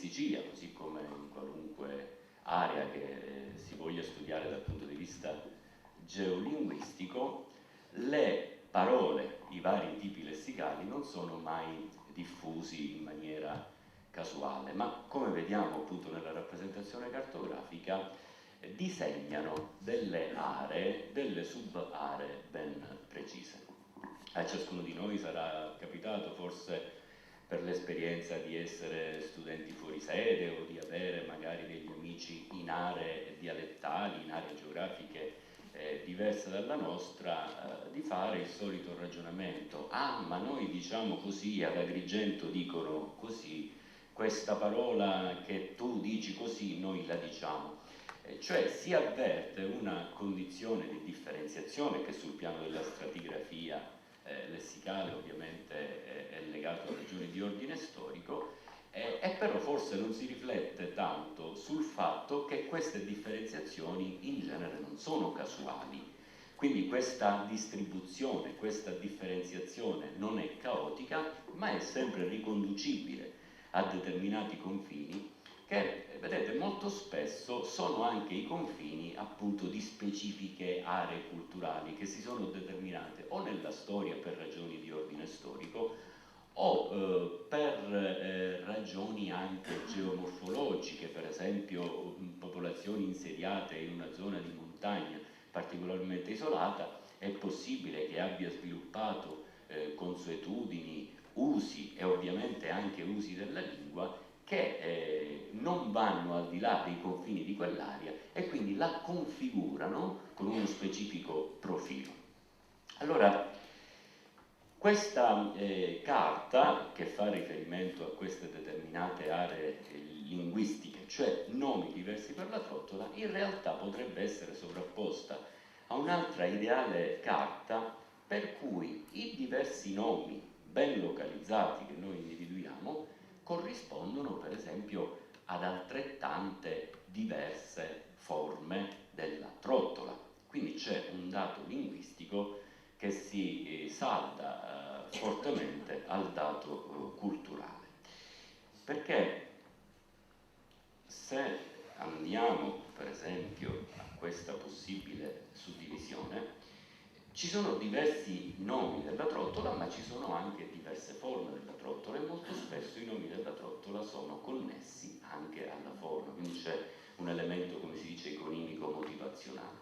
Sicilia, così come in qualunque area che si voglia studiare dal punto di vista geolinguistico, le parole, i vari tipi lessicali non sono mai diffusi in maniera casuale, ma come vediamo appunto nella rappresentazione cartografica disegnano delle aree, delle subaree ben precise. A ciascuno di noi sarà capitato forse per l'esperienza di essere studenti fuori sede o di avere magari degli amici in aree dialettali, in aree geografiche diverse dalla nostra, di fare il solito ragionamento: ah, ma noi diciamo così, ad Agrigento dicono così, questa parola che tu dici così noi la diciamo. Cioè si avverte una condizione di differenziazione che sul piano della stratigrafia lessicale ovviamente è legato a ragioni di ordine storico, e però forse non si riflette tanto sul fatto che queste differenziazioni in genere non sono casuali. Quindi questa distribuzione, questa differenziazione non è caotica, ma è sempre riconducibile a determinati confini che, vedete, molto spesso sono anche i confini appunto di specifiche aree culturali che si sono determinate o nella storia per ragioni di ordine storico o per ragioni anche geomorfologiche, per esempio popolazioni insediate in una zona di montagna particolarmente isolata è possibile che abbia sviluppato consuetudini, usi e ovviamente anche usi della lingua che non vanno al di là dei confini di quell'area e quindi la configurano con uno specifico profilo. Allora, questa carta, che fa riferimento a queste determinate aree linguistiche, cioè nomi diversi per la trottola, in realtà potrebbe essere sovrapposta a un'altra ideale carta per cui i diversi nomi ben localizzati che noi individuiamo corrispondono per esempio ad altrettante diverse forme della trottola. Quindi c'è un dato linguistico che si salda fortemente al dato culturale. Perché se andiamo per esempio a questa possibile suddivisione, ci sono diversi nomi della trottola, ma ci sono anche diverse forme della trottola e molto spesso i nomi della trottola sono connessi anche alla forma, quindi c'è un elemento, come si dice, iconimico motivazionale.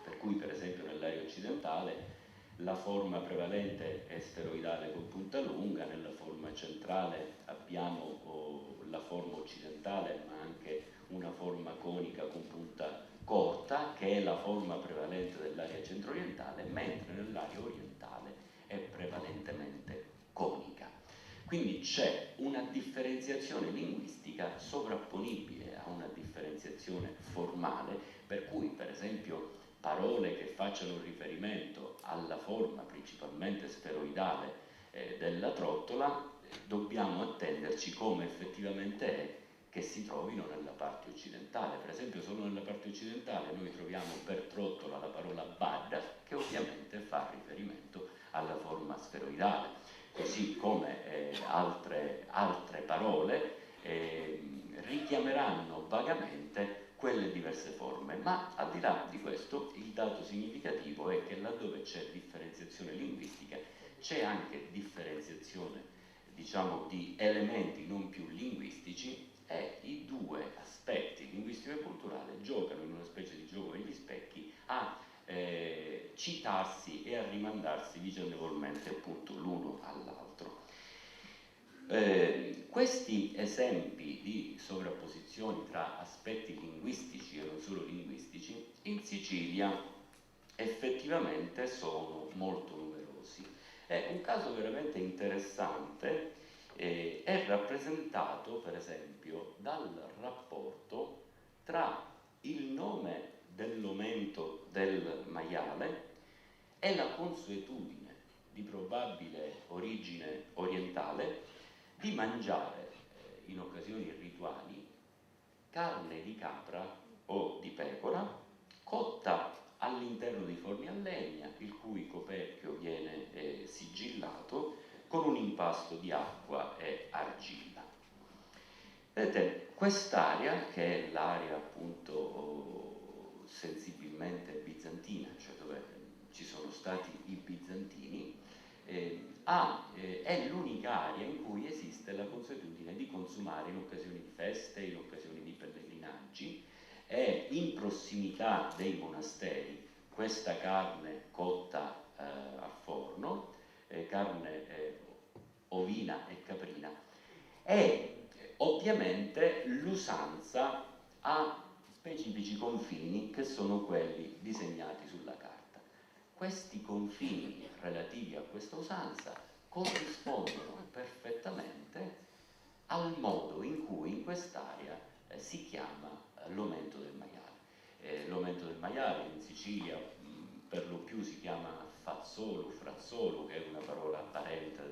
Per cui per esempio nell'area occidentale la forma prevalente è sferoidale con punta lunga, nella forma centrale abbiamo la forma occidentale ma anche una forma conica con punta corta che è la forma prevalente dell'area centro-orientale, mentre nell'area orientale è prevalentemente conica. Quindi c'è una differenziazione linguistica sovrapponibile a una differenziazione formale, per cui per esempio parole che facciano riferimento alla forma principalmente sferoidale della trottola dobbiamo attenderci come effettivamente è che si trovino nella parte occidentale. Per esempio solo nella parte occidentale noi troviamo per trottola la parola bad, che ovviamente fa riferimento alla forma sferoidale, così come altre parole richiameranno vagamente quelle diverse forme, ma al di là di questo il dato significativo è che laddove c'è differenziazione linguistica c'è anche differenziazione, diciamo, di elementi non più linguistici, e i due aspetti, linguistico e culturale, giocano in una specie di gioco degli specchi a citarsi e a rimandarsi vicendevolmente appunto l'uno all'altro. Questi esempi di sovrapposizioni tra aspetti linguistici e non solo linguistici in Sicilia effettivamente sono molto numerosi. Un caso veramente interessante è rappresentato per esempio dal rapporto tra il nome dell'omento del maiale e la consuetudine di probabile origine orientale di mangiare in occasioni rituali carne di capra o di pecora cotta all'interno di forni a legna, il cui coperchio viene sigillato con un impasto di acqua e argilla. Vedete, quest'area, che è l'area appunto sensibilmente bizantina, cioè dove ci sono stati i bizantini, è l'unica area in cui esiste la consuetudine di consumare in occasioni di feste, in occasioni di pellegrinaggi, e in prossimità dei monasteri questa carne cotta a forno, carne ovina e caprina, e ovviamente l'usanza ha specifici confini che sono quelli disegnati sulla carta. Questi confini relativi a questa usanza corrispondono perfettamente al modo in cui in quest'area si chiama l'omento del maiale. L'omento del maiale in Sicilia per lo più si chiama fazzolo, frazzolo, che è una parola parente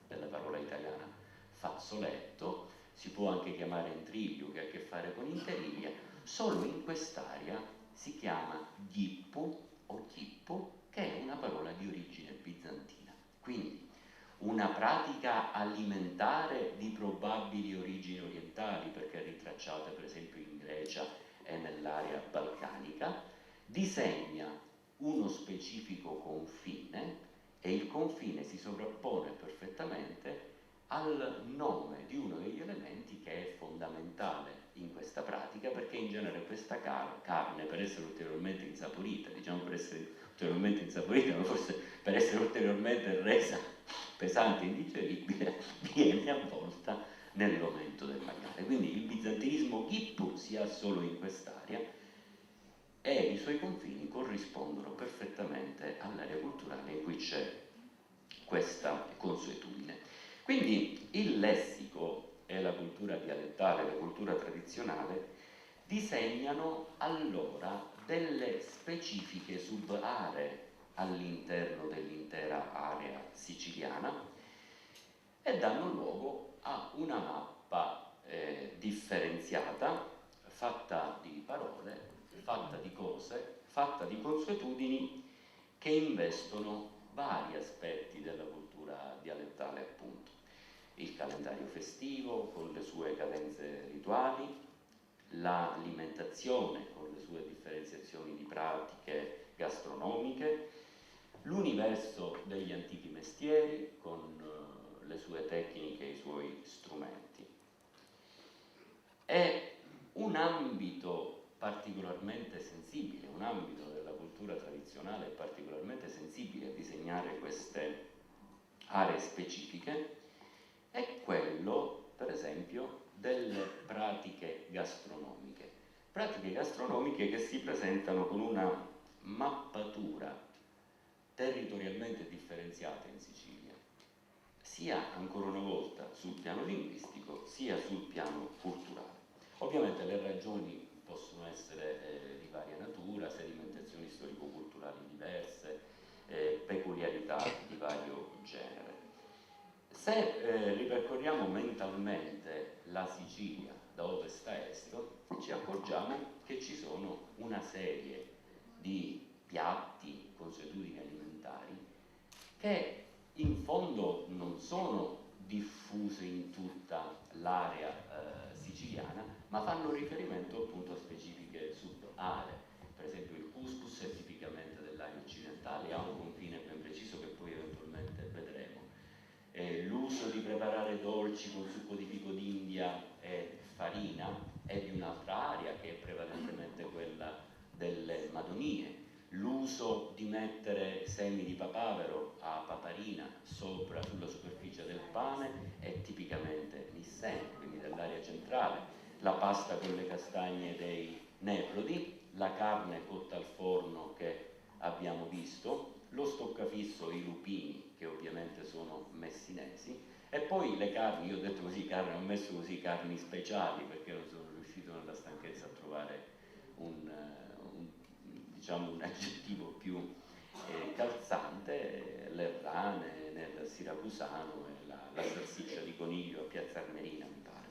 della parola italiana fazzoletto, si può anche chiamare intriglio, che ha a che fare con interiglia. Solo in quest'area si chiama ghippu o ghippo, che è una parola di origine bizantina. Quindi una pratica alimentare di probabili origini orientali, perché ritracciate per esempio in Grecia e nell'area balcanica, disegna uno specifico confine, e il confine si sovrappone perfettamente al nome di uno degli elementi che è fondamentale in questa pratica, perché in genere questa carne, per essere ulteriormente insaporita, diciamo per essere ulteriormente insaporita, ma forse per essere ulteriormente resa pesante e indigeribile, viene avvolta nell'omento del maiale. Quindi il bizantinismo ghippu si ha solo in quest'area e i suoi confini corrispondono perfettamente all'area culturale in cui c'è questa consuetudine. Quindi il lessico e la cultura dialettale, la cultura tradizionale, disegnano allora delle specifiche subaree all'interno dell'intera area siciliana e danno luogo a una mappa differenziata, fatta di parole, fatta di cose, fatta di consuetudini che investono vari aspetti della cultura dialettale, appunto. Il calendario festivo con le sue cadenze rituali, l'alimentazione con le sue differenziazioni di pratiche gastronomiche, l'universo degli antichi mestieri con le sue tecniche e i suoi strumenti. È un ambito particolarmente sensibile, un ambito della cultura tradizionale particolarmente sensibile a disegnare queste aree specifiche, è quello, per esempio, delle pratiche gastronomiche che si presentano con una mappatura territorialmente differenziata in Sicilia, sia ancora una volta sul piano linguistico, sia sul piano culturale. Ovviamente le ragioni possono essere di varia natura, sedimentazioni storico-culturali diverse, peculiarità di vario genere. Se ripercorriamo mentalmente la Sicilia da ovest a est, ci accorgiamo che ci sono una serie di piatti, consuetudini alimentari che in fondo non sono diffuse in tutta l'area siciliana, ma fanno riferimento appunto a specifiche subaree. Per esempio il couscous è tipicamente dell'area occidentale, ha un confine ben preciso che poi eventualmente vedremo. L'uso di preparare dolci con succo di fico d'India e farina è di un'altra area che è prevalentemente quella delle Madonie. L'uso di mettere semi di papavero a paparina sulla superficie del pane è tipicamente nisseno, quindi dell'area centrale. La pasta con le castagne dei Nebrodi, la carne cotta al forno che abbiamo visto, lo stoccafisso, i lupini, che ovviamente sono messinesi, e poi le carni, io ho detto così carne, ho messo così carni speciali perché non sono riuscito nella stanchezza a trovare un aggettivo più calzante, le rane nel siracusano e la salsiccia di coniglio a Piazza Armerina, mi pare.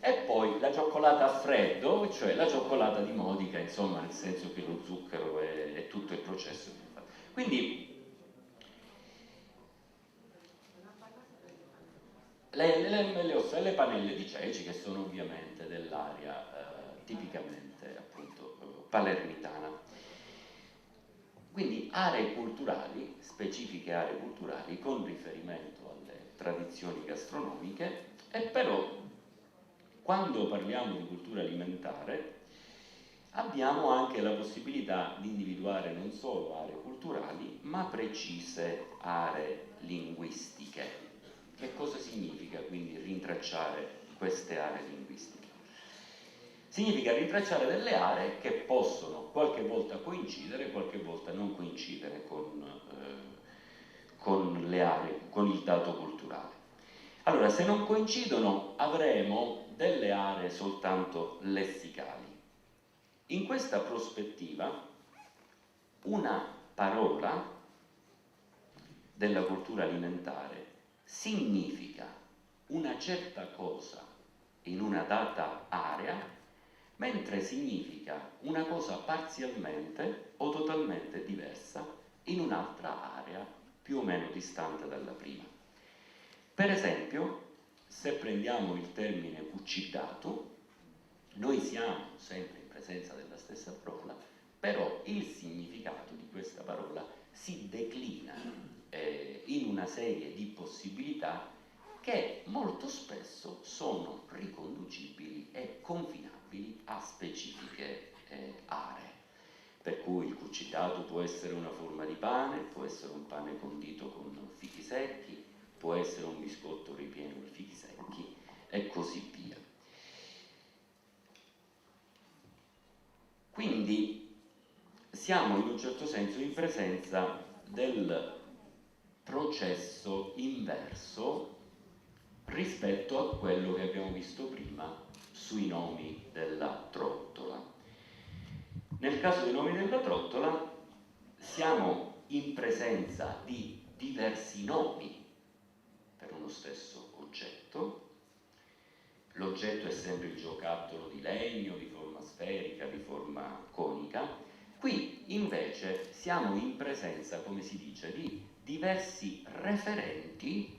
E poi la cioccolata a freddo, cioè la cioccolata di Modica, insomma, nel senso che lo zucchero è tutto il processo. Quindi le pannelle di ceci, che sono ovviamente dell'area tipicamente appunto palermitana. Quindi aree culturali, specifiche aree culturali con riferimento alle tradizioni gastronomiche, e però quando parliamo di cultura alimentare abbiamo anche la possibilità di individuare non solo aree culturali, ma precise aree linguistiche. Che cosa significa quindi rintracciare queste aree linguistiche? Significa rintracciare delle aree che possono qualche volta coincidere, qualche volta non coincidere con le aree, con il dato culturale. Allora, se non coincidono, avremo delle aree soltanto lessicali. In questa prospettiva, una parola della cultura alimentare significa una certa cosa in una data area, mentre significa una cosa parzialmente o totalmente diversa in un'altra area più o meno distante dalla prima. Per esempio, se prendiamo il termine cuccidato, noi siamo sempre in presenza della stessa parola, però il significato di questa parola si declina in una serie di possibilità che molto spesso sono riconducibili e confinabili a specifiche aree. Per cui il cucitato può essere una forma di pane, può essere un pane condito con fichi secchi, può essere un biscotto ripieno di fichi secchi e così via. Quindi siamo in un certo senso in presenza del processo inverso rispetto a quello che abbiamo visto prima sui nomi della trottola. Nel caso dei nomi della trottola siamo in presenza di diversi nomi per uno stesso oggetto. L'oggetto è sempre il giocattolo di legno, di forma sferica, di forma conica. Qui invece siamo in presenza, come si dice, di diversi referenti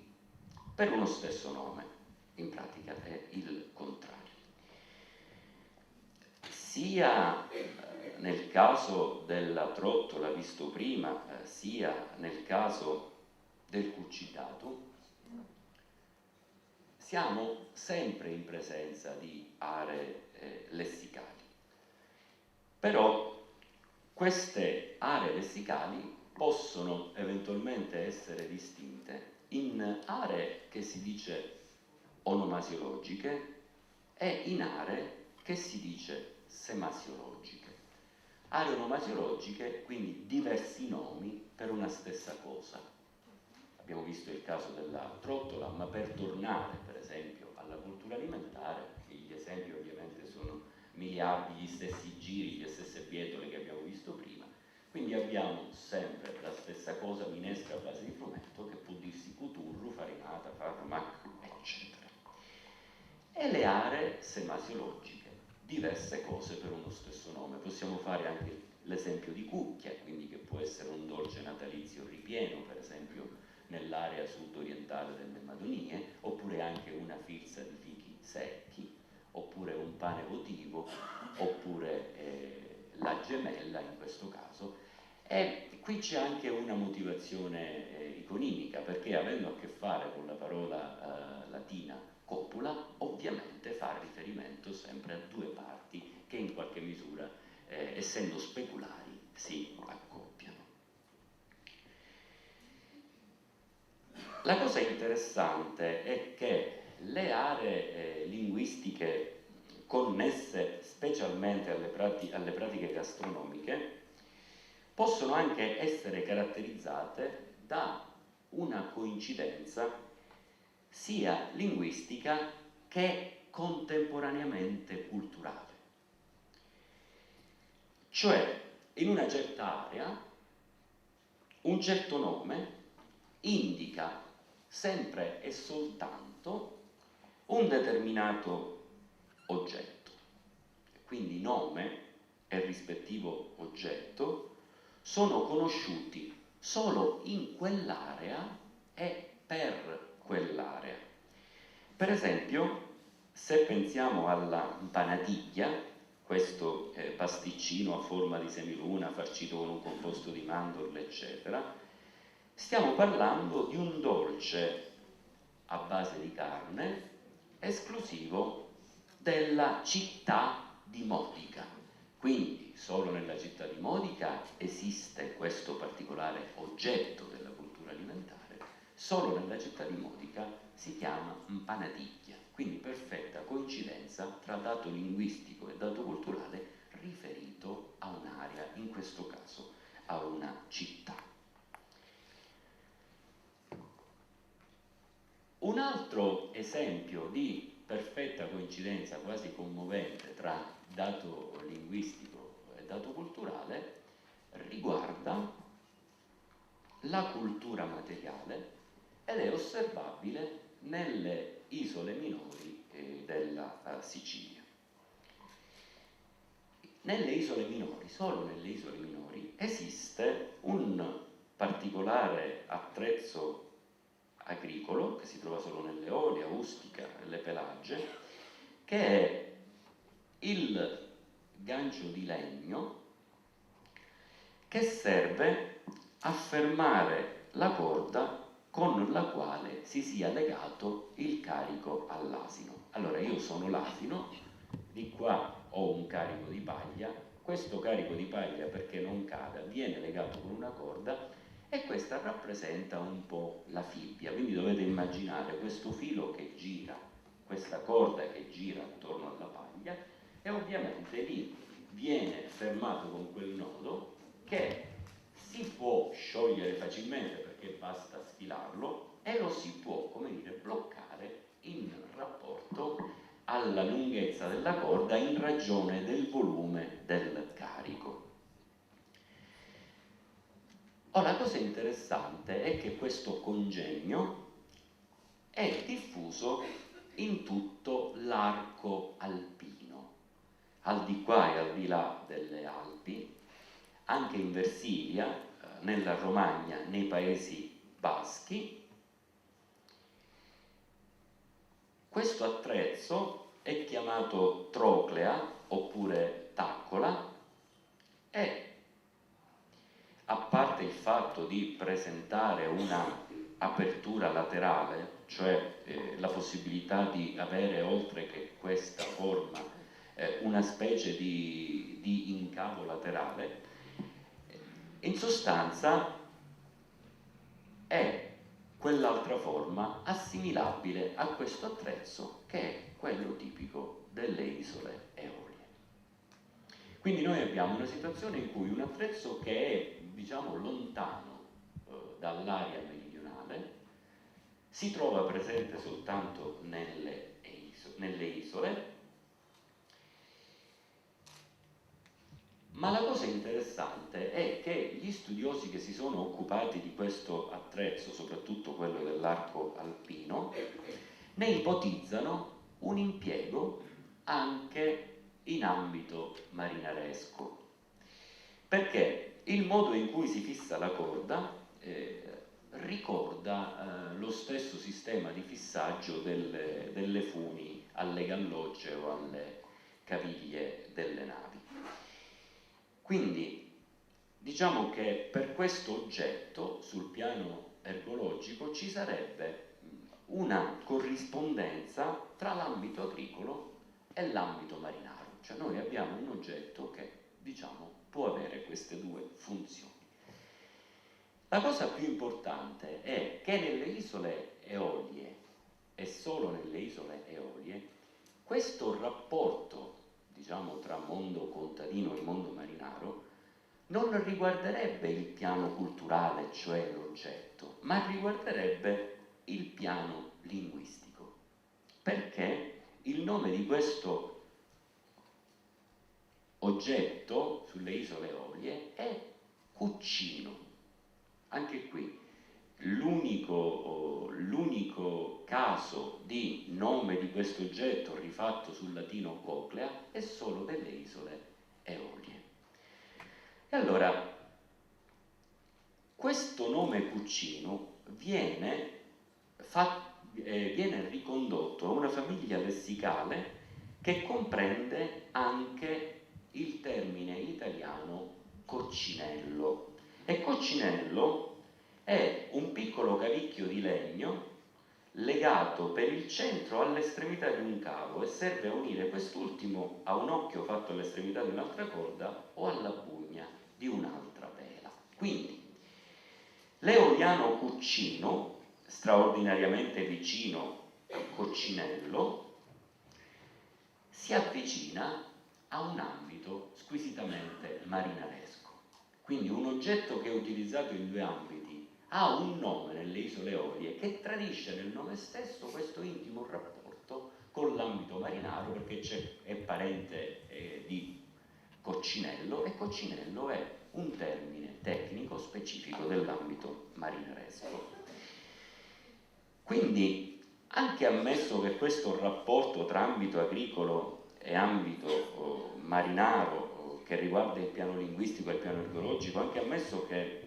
per uno stesso nome. In pratica è il contrario. Sia nel caso della trottola visto prima, sia nel caso del cucitato, siamo sempre in presenza di aree lessicali. Però queste aree lessicali possono eventualmente essere distinte in aree che si dice onomasiologiche e in aree che si dice semasiologiche. Aree onomasiologiche, quindi diversi nomi per una stessa cosa. Abbiamo visto il caso della trottola, ma per tornare per esempio alla cultura alimentare, gli esempi ovviamente sono miliardi, gli stessi giri, le stesse bietole che abbiamo visto prima, quindi abbiamo sempre la stessa cosa, minestra a base di frumento, che può dirsi cuturru, farinata, farmac, eccetera. E le aree semasiologiche, diverse cose per uno stesso nome. Possiamo fare anche l'esempio di cucchia, quindi che può essere un dolce natalizio ripieno, per esempio nell'area sud-orientale delle Madonie, oppure anche una filza di fichi secchi, oppure un pane votivo, oppure la gemella in questo caso. E qui c'è anche una motivazione iconimica, perché avendo a che fare con la parola latina copula, ovviamente fa riferimento sempre a due parti che in qualche misura, essendo speculari, si accoppiano. La cosa interessante è che le aree linguistiche connesse specialmente alle pratiche gastronomiche possono anche essere caratterizzate da una coincidenza sia linguistica che contemporaneamente culturale. Cioè, in una certa area, un certo nome indica sempre e soltanto un determinato oggetto. Quindi nome e rispettivo oggetto sono conosciuti solo in quell'area e per quell'area. Per esempio, se pensiamo alla panatiglia, questo pasticcino a forma di semiluna farcito con un composto di mandorle, eccetera, stiamo parlando di un dolce a base di carne esclusivo della città di Modica. Quindi solo nella città di Modica esiste questo particolare oggetto della cultura alimentare, solo nella città di Modica si chiama panatiglia, quindi perfetta coincidenza tra dato linguistico e dato culturale riferito a un'area, in questo caso a una città. Un altro esempio di perfetta coincidenza quasi commovente tra dato linguistico e dato culturale riguarda la cultura materiale ed è osservabile nelle isole minori della Sicilia. Nelle isole minori, solo nelle isole minori, esiste un particolare attrezzo agricolo che si trova solo nelle Eolie, a Ustica, nelle Pelagie, che è il gancio di legno che serve a fermare la corda con la quale si sia legato il carico all'asino. Allora io sono l'asino, di qua ho un carico di paglia, questo carico di paglia, perché non cada, viene legato con una corda e questa rappresenta un po' la fibbia, quindi dovete immaginare questo filo che gira, questa corda che gira attorno alla paglia e ovviamente lì viene fermato con quel nodo che si può sciogliere facilmente perché basta sfilarlo e lo si può, come dire, bloccare in rapporto alla lunghezza della corda in ragione del volume del carico. Ora, la cosa interessante è che questo congegno è diffuso in tutto l'arco alpino, al di qua e al di là delle Alpi, anche in Versilia, nella Romagna, nei Paesi Baschi. Questo attrezzo è chiamato troclea oppure taccola e, a parte il fatto di presentare una apertura laterale, cioè la possibilità di avere, oltre che questa forma, una specie di incavo laterale, in sostanza è quell'altra forma assimilabile a questo attrezzo che è quello tipico delle isole Eolie. Quindi noi abbiamo una situazione in cui un attrezzo che è, diciamo, lontano dall'area meridionale si trova presente soltanto nelle isole, ma la cosa interessante è che gli studiosi che si sono occupati di questo attrezzo, soprattutto quello dell'arco alpino, ne ipotizzano un impiego anche in ambito marinaresco, perché il modo in cui si fissa la corda ricorda lo stesso sistema di fissaggio delle funi alle gallogge o alle caviglie delle navi. Quindi diciamo che per questo oggetto sul piano ergologico ci sarebbe una corrispondenza tra l'ambito agricolo e l'ambito marinaro, cioè noi abbiamo un oggetto che, diciamo, può avere queste due funzioni. La cosa più importante è che nelle isole Eolie e solo nelle isole Eolie questo rapporto, diciamo, tra mondo contadino e mondo marinaro non riguarderebbe il piano culturale, cioè l'oggetto, ma riguarderebbe il piano linguistico, perché il nome di questo oggetto sulle isole Eolie è cuccino. Anche qui l'unico caso di nome di questo oggetto rifatto sul latino coclea è solo delle isole Eolie. E allora questo nome cuccino viene viene ricondotto a una famiglia lessicale che comprende anche il termine italiano coccinello. E coccinello è un piccolo cavicchio di legno legato per il centro all'estremità di un cavo e serve a unire quest'ultimo a un occhio fatto all'estremità di un'altra corda o alla bugna di un'altra pela. Quindi l'eoliano cuccino, straordinariamente vicino al coccinello, si avvicina a un ambito squisitamente marinaresco. Quindi un oggetto che è utilizzato in due ambiti ha un nome nelle isole Eolie che tradisce nel nome stesso questo intimo rapporto con l'ambito marinaro, perché è parente di coccinello, e coccinello è un termine tecnico specifico dell'ambito marinaresco. Quindi, anche ammesso che questo rapporto tra ambito agricolo e ambito marinaro, che riguarda il piano linguistico e il piano idrologico, anche ammesso che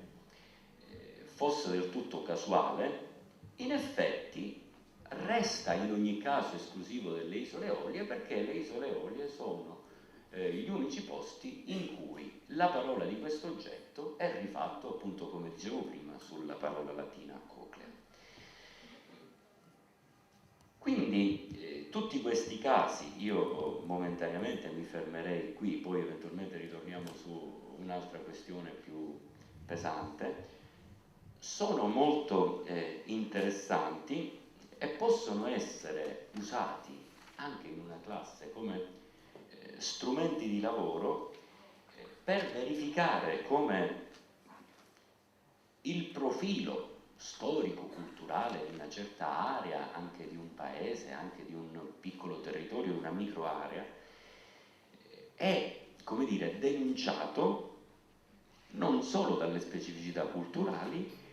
fosse del tutto casuale, in effetti resta in ogni caso esclusivo delle isole Eolie, perché le isole Eolie sono gli unici posti in cui la parola di questo oggetto è rifatto, appunto come dicevo prima, sulla parola latina coclea. Quindi tutti questi casi, io momentaneamente mi fermerei qui, poi eventualmente ritorniamo su un'altra questione più pesante, sono molto interessanti e possono essere usati anche in una classe come strumenti di lavoro per verificare come il profilo storico-culturale di una certa area, anche di un paese, anche di un piccolo territorio, una microarea, è, come dire, denunciato non solo dalle specificità culturali,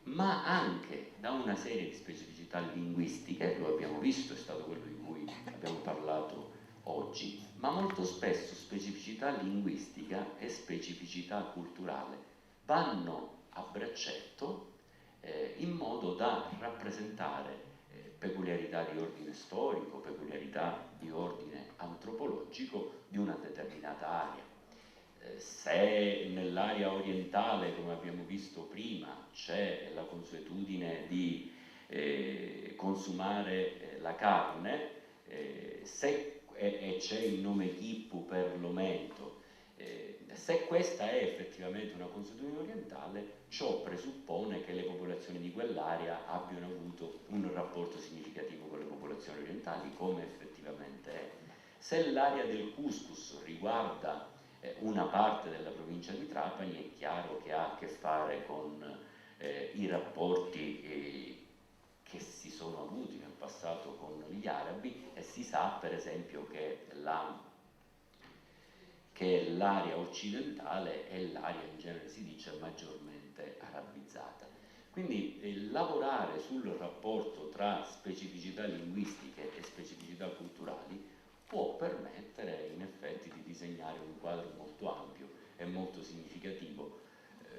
ma anche da una serie di specificità linguistiche, lo abbiamo visto, è stato quello di cui abbiamo parlato oggi, ma molto spesso specificità linguistica e specificità culturale vanno a braccetto in modo da rappresentare peculiarità di ordine storico, peculiarità di ordine antropologico di una determinata area. Se nell'area orientale, come abbiamo visto prima, c'è la consuetudine di consumare la carne, e c'è il nome Kippu per l'omento, se questa è effettivamente una consuetudine orientale, ciò presuppone che le popolazioni di quell'area abbiano avuto un rapporto significativo con le popolazioni orientali, come effettivamente è. Se l'area del couscous riguarda una parte della provincia di Trapani, è chiaro che ha a che fare con i rapporti che si sono avuti nel passato con gli arabi, e si sa per esempio che l'area occidentale è l'area, in genere si dice, maggiormente arabizzata. Quindi lavorare sul rapporto tra specificità linguistiche e specificità culturali può permettere in effetti di disegnare un quadro molto ampio e molto significativo,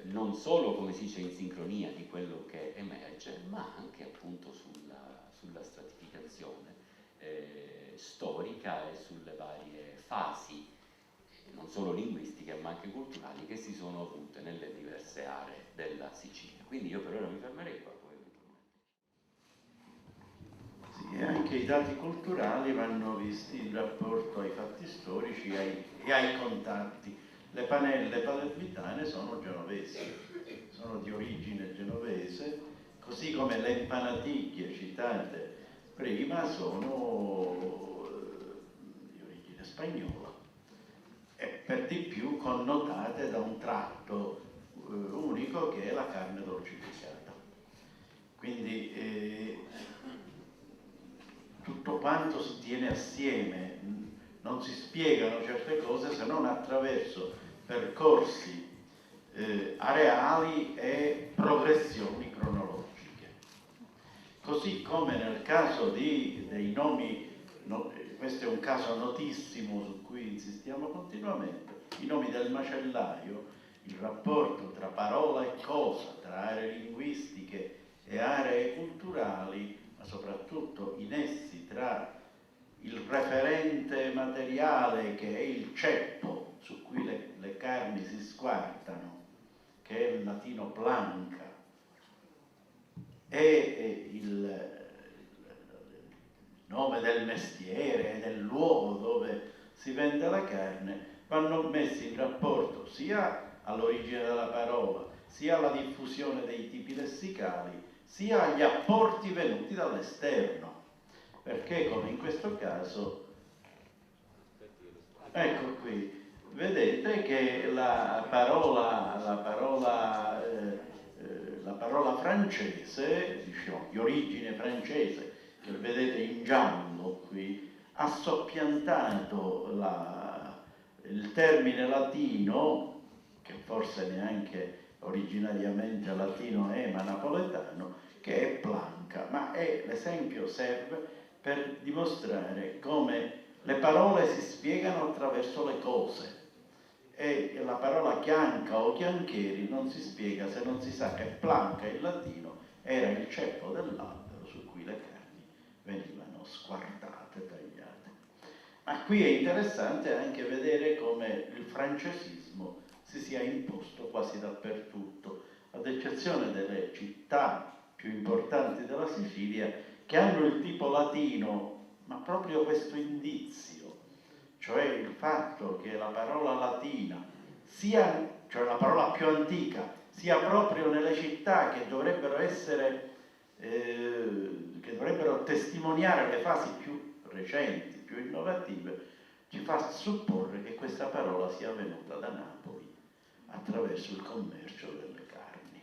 non solo, come si dice, in sincronia di quello che emerge, ma anche appunto sulla stratificazione storica e sulle varie fasi, non solo linguistiche ma anche culturali, che si sono avute nelle diverse aree della Sicilia. Quindi io per ora mi fermerei qua. Sì, e anche i dati culturali vanno visti in rapporto ai fatti storici e ai contatti. Le panelle palermitane sono genovesi, sono di origine genovese, così come le impanaticchie citate prima sono di origine spagnola, e per di più connotate da un tratto unico che è la carne dolcificata. Quindi tutto quanto si tiene assieme, non si spiegano certe cose se non attraverso percorsi areali e progressioni cronologiche. Così come nel caso dei nomi, questo è un caso notissimo su cui insistiamo continuamente, i nomi del macellaio, il rapporto tra parola e cosa, tra aree linguistiche e aree culturali, soprattutto i nessi tra il referente materiale, che è il ceppo su cui le carni si squartano, che è il latino planca, e il nome del mestiere e del luogo dove si vende la carne, vanno messi in rapporto sia all'origine della parola, sia alla diffusione dei tipi lessicali, sia agli apporti venuti dall'esterno, perché come in questo caso, ecco qui, vedete che la parola francese, diciamo, di origine francese, che vedete in giallo qui, ha soppiantato il termine latino, che forse neanche originariamente latino è, ma napoletano, che è planca, ma l'esempio serve per dimostrare come le parole si spiegano attraverso le cose, e la parola chianca o chiancheri non si spiega se non si sa che planca in latino era il ceppo dell'albero su cui le carni venivano squartate, tagliate. Ma qui è interessante anche vedere come il francesismo si sia imposto quasi dappertutto, ad eccezione delle città più importanti della Sicilia, che hanno il tipo latino, ma proprio questo indizio, cioè il fatto che la parola latina sia, cioè la parola più antica, sia proprio nelle città che dovrebbero essere, che dovrebbero testimoniare le fasi più recenti, più innovative, ci fa supporre che questa parola sia venuta da Napoli attraverso il commercio delle carni.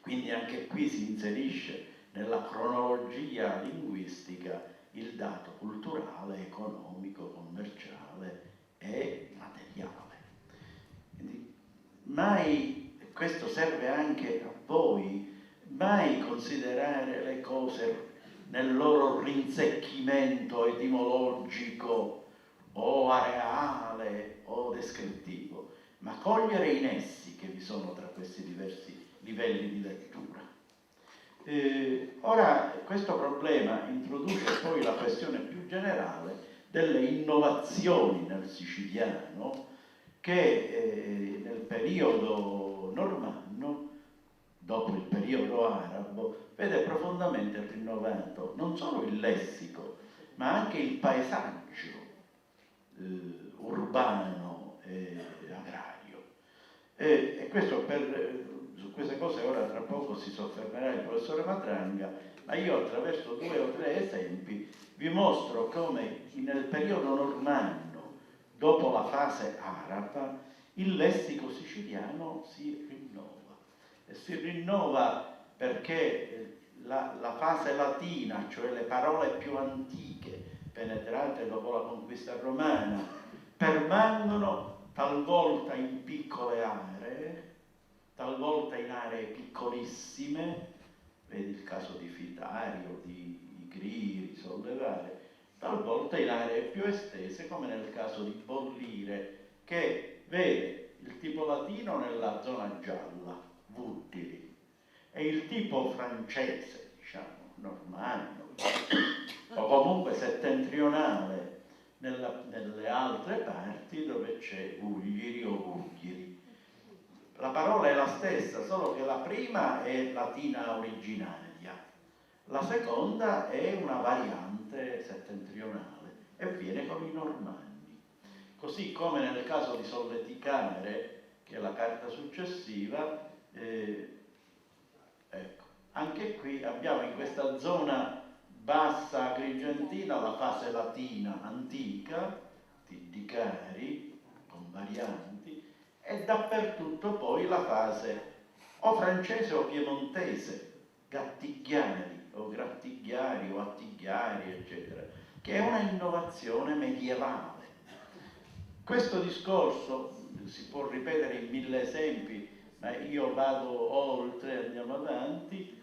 Quindi anche qui si inserisce nella cronologia linguistica il dato culturale, economico, commerciale e materiale. Quindi mai, questo serve anche a voi, mai considerare le cose nel loro rinsecchimento etimologico o areale o descrittivo, ma cogliere i nessi che vi sono tra questi diversi livelli di lettura. Ora questo problema introduce poi la questione più generale delle innovazioni nel siciliano che nel periodo normanno, dopo il periodo arabo, vede profondamente rinnovato non solo il lessico, ma anche il paesaggio urbano e agrario. E questo su queste cose ora tra poco si soffermerà il professore Matranga, ma io attraverso 2 o 3 esempi vi mostro come nel periodo normanno, dopo la fase araba, il lessico siciliano si rinnova. E si rinnova perché la fase latina, cioè le parole più antiche, penetrate dopo la conquista romana, permangono talvolta in piccole aree, talvolta in aree piccolissime, vedi il caso di Fitario, di Igri, Sollevare, talvolta in aree più estese, come nel caso di Bollire, che vede il tipo latino nella zona gialla, Vuttiri, e il tipo francese, diciamo, normanno, o comunque settentrionale, nelle altre parti dove c'è Uglieri o Guglieri. La parola è la stessa, solo che la prima è latina originaria, la seconda è una variante settentrionale e viene con i normanni. Così come nel caso di Solleticamere, che è la carta successiva, ecco, anche qui abbiamo in questa zona bassa agrigentina la fase latina antica di Cari con varianti, e dappertutto poi la fase o francese o piemontese, Gattigliari o Grattigliari o Attigliari, eccetera, che è una innovazione medievale. Questo discorso si può ripetere in 1000 esempi, ma io vado oltre, andiamo avanti.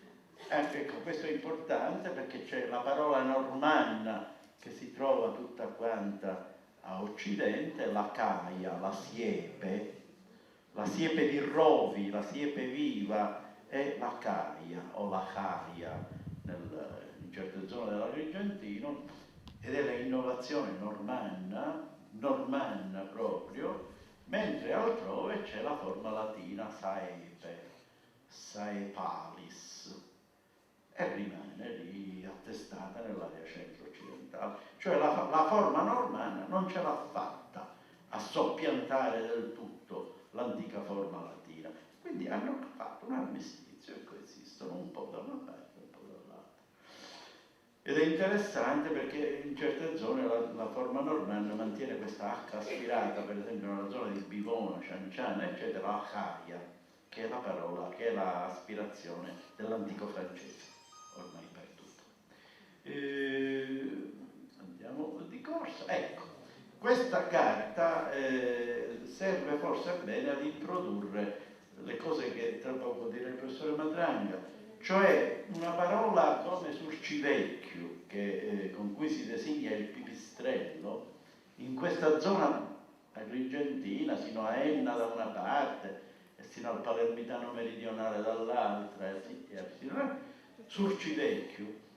Ecco, questo è importante perché c'è la parola normanna che si trova tutta quanta a occidente, la caia, la siepe di rovi, la siepe viva è la caia o la caia in certe zone dell'Agrigentino, ed è l'innovazione normanna proprio, mentre altrove c'è la forma latina saepe, saepalis, e rimane lì attestata nell'area centro-occidentale. Cioè la forma normanna non ce l'ha fatta a soppiantare del tutto l'antica forma latina. Quindi hanno fatto un armistizio e coesistono un po' da una parte e un po' dall'altra. Ed è interessante perché in certe zone la forma normanna mantiene questa H aspirata, per esempio nella zona di Bivona, Cianciana, eccetera, Acaia, che è la parola, che è l'aspirazione dell'antico francese, ormai perduto. Andiamo di corsa. Ecco, questa carta serve forse bene ad introdurre le cose che tra poco dirà il professore Matranga, cioè una parola come surcivecchio, con cui si designa il pipistrello, in questa zona agrigentina, sino a Enna da una parte e sino al palermitano meridionale dall'altra, surcivecchio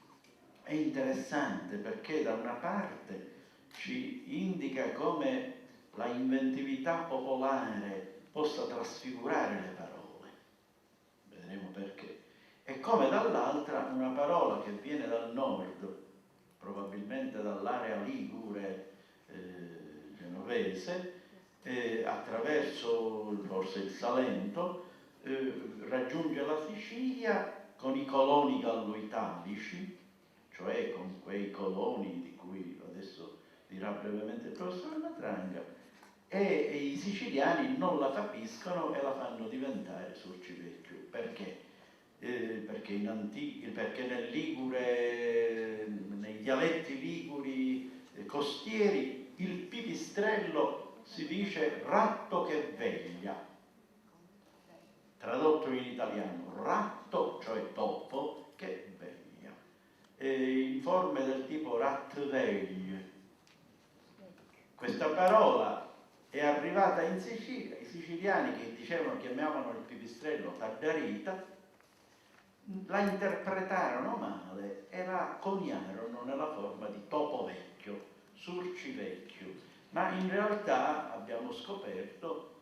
è interessante perché da una parte ci indica come la inventività popolare possa trasfigurare le parole, vedremo perché, e come dall'altra una parola che viene dal nord, probabilmente dall'area ligure genovese, attraverso forse il Salento, raggiunge la Sicilia con i coloni gallo-italici, cioè con quei coloni di cui adesso dirà brevemente il professore Matranga, e i siciliani non la capiscono e la fanno diventare surcivecchio. Perché? Perché nel Ligure, nei dialetti liguri costieri, il pipistrello si dice ratto che veglia. Tradotto in italiano, ratto, cioè topo, che veglia. In forme del tipo rattveglie. Questa parola è arrivata in Sicilia, i siciliani che chiamavano il pipistrello targarita, la interpretarono male e la coniarono nella forma di topo vecchio, surcivecchio, ma in realtà abbiamo scoperto